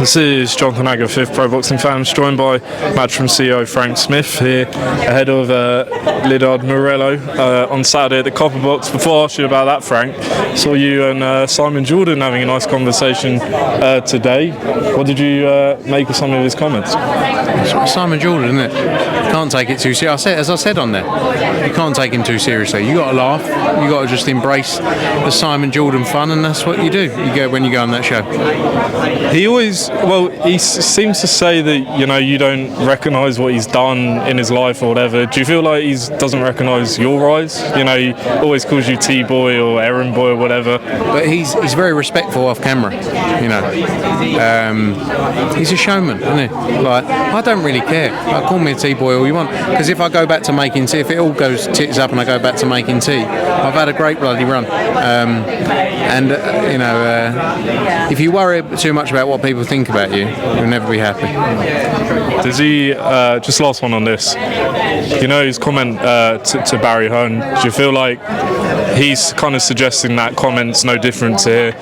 This is Jonathan Agger, 5th Pro Boxing Fans, joined by Matchroom CEO Frank Smith here ahead of Liddard Morello on Saturday at the Copper Box. Before I ask you about that, Frank, saw you and Simon Jordan having a nice conversation today. What did you make of some of his comments? It's Simon Jordan, isn't it? You can't take it too seriously. As I said on there, you can't take him too seriously. You got to laugh. You got to just embrace the Simon Jordan fun, and that's what you do. You go when you go on that show. He seems to say that, you don't recognise what he's done in his life or whatever. Do you feel like he doesn't recognise your rise? He always calls you T-boy or Aaron boy or whatever. But he's very respectful off camera. He's a showman, isn't he? Like, I don't really care. Call me a T-boy all you want. Because if I go back to making tea, if it all goes tits up and I go back to making tea, I've had a great bloody run. If you worry too much about what people think about you, you'll never be happy. Does he, just last one on this, his comment to Barry Hearn, do you feel like he's kind of suggesting that comment's no different to here?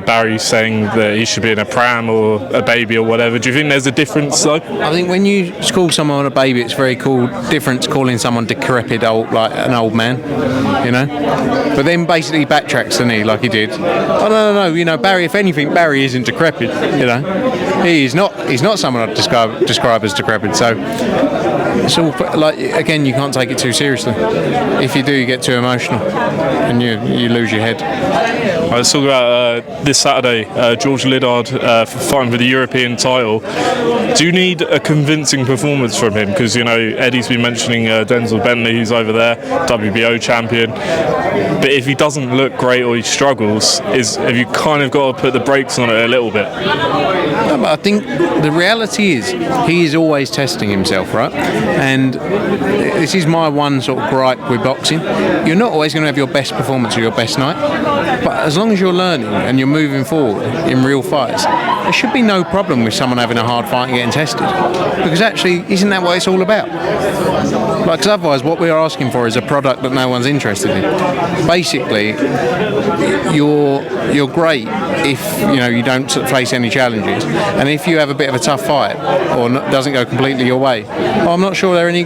Barry saying that he should be in a pram or a baby or whatever. Do you think there's a difference though? I think when you call someone a baby, it's very different to calling someone decrepit like an old man, But then basically backtracks, doesn't he, like he did. Oh no, Barry, if anything, Barry isn't decrepit, He's not someone I'd describe as decrepit, so it's all like, again, you can't take it too seriously. If you do, you get too emotional and you lose your head. Let's talk about this Saturday, George Liddard fighting for the European title. Do you need a convincing performance from him? Because, Eddie's been mentioning Denzel Bentley, who's over there, WBO champion. But if he doesn't look great or he struggles, have you kind of got to put the brakes on it a little bit? No, but I think the reality is he is always testing himself, right? And this is my one sort of gripe with boxing. You're not always going to have your best performance or your best night, but as long as you're learning and you're moving forward in real fights, there should be no problem with someone having a hard fight and getting tested. Because actually, isn't that what it's all about? Because otherwise, what we are asking for is a product that no one's interested in. Basically, you're great if you don't face any challenges, and if you have a bit of a tough fight or doesn't go completely your way, I'm not sure they're any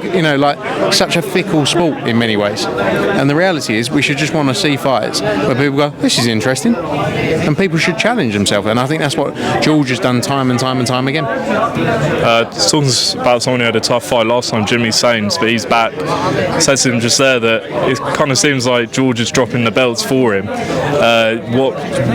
such a fickle sport in many ways. And the reality is we should just want to see fights where people go, this is interesting, and people should challenge themselves, and I think that's what George has done time and time again. Talking about someone who had a tough fight last time, Jimmy Sains, but he's back. Said to him just there that it kind of seems like George is dropping the belts for him.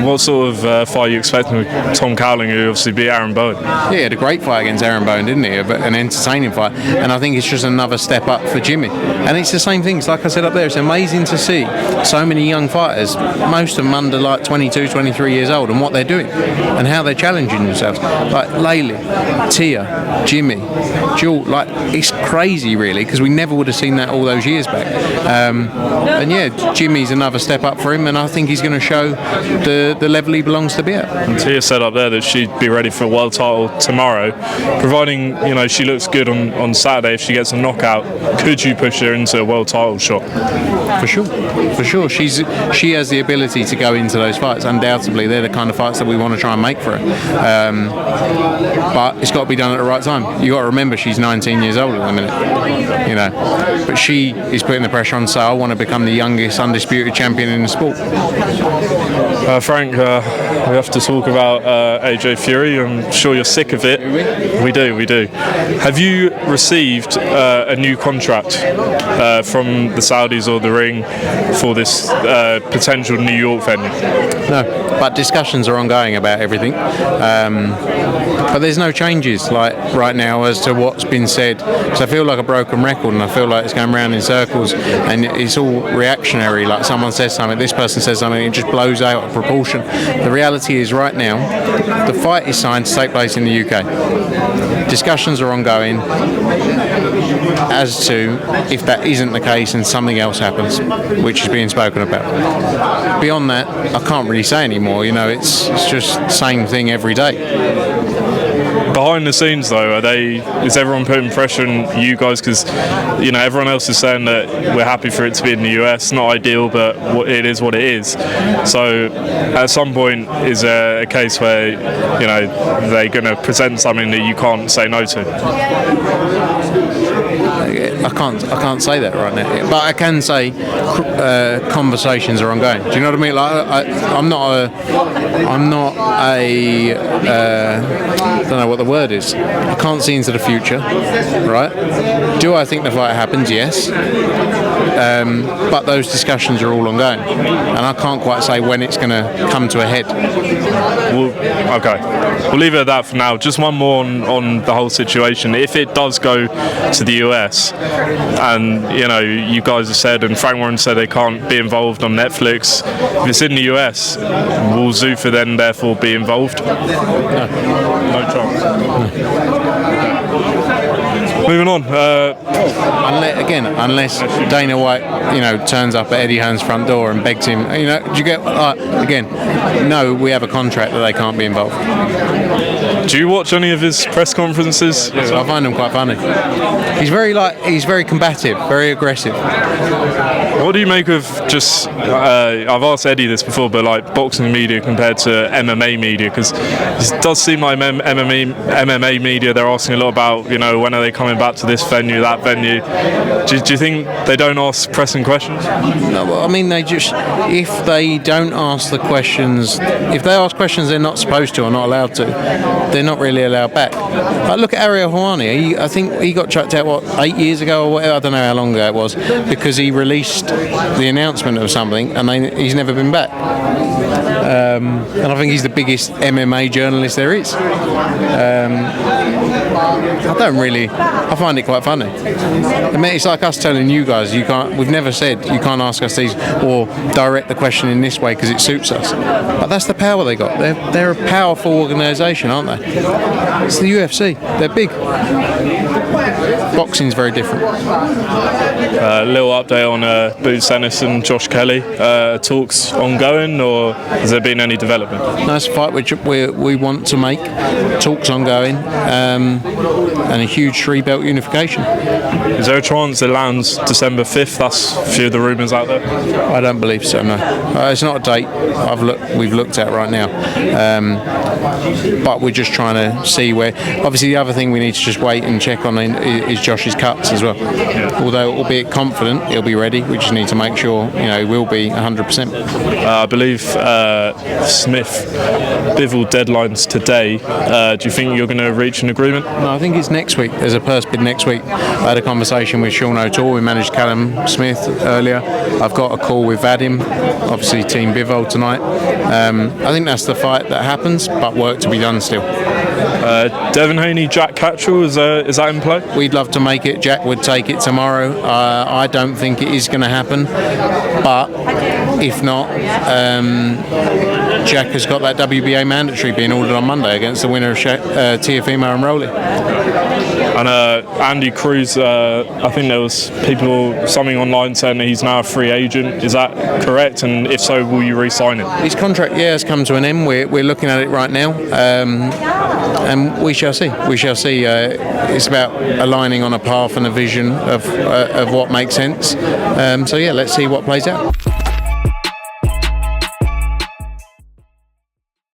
What sort of fight are you expecting with Tom Cowling, who obviously beat Aaron Bowen? Yeah, he had a great fight against Aaron Bowen, didn't he? An entertaining fight, and I think it's just another step up for Jimmy. And it's the same things, like I said up there, it's amazing to see so many young fighters, most of them under like 22, 23 years old, and what they're doing and how they're challenging themselves. Like Laylee, Tia, Jimmy, Jewel, it's crazy really, because we never would have seen that all those years back. And yeah, Jimmy's another step up for him, and I think he's going to show the level he belongs to be at. And Tia said up there that she'd be ready for a world title tomorrow, providing she looks good on Saturday. If she gets a knockout, could you push her into a world title shot? For sure. She has the ability to go into those fights. Undoubtedly, they're the kind of fights that we want to try and make for her. But it's got to be done at the right time. You got to remember she's 19 years old at the minute, But she is putting the pressure on. So I want to become the youngest undisputed champion in the sport. Frank, we have to talk about AJ Fury. I'm sure you're sick of it. We do. Have you received a new contract from the Saudis or the ring for this potential New York venue? No, but discussions are ongoing about everything. But there's no changes right now as to what's been said. So I feel like a broken record, and I feel like it's going round in circles, and it's all reactionary. Like someone says something, this person says something, it just blows out of proportion. The reality is right now, the fight is signed to take place in the UK. Discussions are ongoing as to if that isn't the case and something else happens, which is being spoken about. Beyond that, I can't really say anymore. It's just the same thing every day. Behind the scenes, though, is everyone putting pressure on you guys? Because everyone else is saying that we're happy for it to be in the US. Not ideal, but it is what it is. So, at some point, is there a case where they're going to present something that you can't say no to? I can't say that right now, but I can say conversations are ongoing. Do you know what I mean? Like I'm not a don't know what the word is. I can't see into the future, right? Do I think the fight happens? Yes. But those discussions are all ongoing, and I can't quite say when it's going to come to a head. Okay, we'll leave it at that for now. Just one more on the whole situation. If it does go to the US, and you guys have said, and Frank Warren said they can't be involved on Netflix. If it's in the US, will Zuffa then therefore be involved? No chance. No. Moving on. Unless Dana White, turns up at Eddie Hearn's front door and begs him, do you get? No, we have a contract that they can't be involved. Do you watch any of his press conferences? I find him quite funny. He's very combative, very aggressive. What do you make of just? I've asked Eddie this before, but like boxing media compared to MMA media, because it does seem like MMA media, they're asking a lot about when are they coming back to this venue, that venue. Do you think they don't ask pressing questions? No, well, I mean if they don't ask the questions, if they ask questions they're not supposed to or not allowed to, they're not really allowed back. Like, look at Ariel Helwani. I think he got chucked out 8 years ago or whatever. I don't know how long ago it was, because he released the announcement of something and he's never been back. And I think he's the biggest MMA journalist there is. I find it quite funny. I mean, it's like us telling you guys, we've never said you can't ask us these or direct the question in this way because it suits us. But that's the power they got. They're a powerful organisation, aren't they? It's the UFC. They're big. Boxing's very different. A little update on Boots Ennis and Josh Kelly. Talks ongoing, or has there been any development? Nice fight which we want to make. Talks ongoing, and a huge three-belt unification. Is there a chance it lands December 5th? That's a few of the rumours out there. I don't believe so, no. It's not a date we've looked at right now. But we're just trying to see where. Obviously, the other thing we need to just wait and check on is Josh's cuts as well. Yeah. Although, albeit confident, he'll be ready. We just need to make sure he will be 100%. I believe Smith Bivol deadlines today. Do you think you're going to reach an agreement? No, I think it's next week. There's a purse bid next week. I had a conversation with Sean O'Toole. We managed Callum Smith earlier. I've got a call with Vadim, obviously Team Bivol tonight. I think that's the fight that happens, but work to be done still. Devin Haney, Jack Catchell, is that in play? We'd love to make it. Jack would take it tomorrow. I don't think it is going to happen, but if not, Jack has got that WBA mandatory being ordered on Monday against the winner of Teofimo and Rowley. And Andy Cruz, I think there was something online saying that he's now a free agent. Is that correct? And if so, will you re-sign him? His contract, has come to an end. We're looking at it right now, and we shall see. We shall see. It's about aligning on a path and a vision of what makes sense. Let's see what plays out.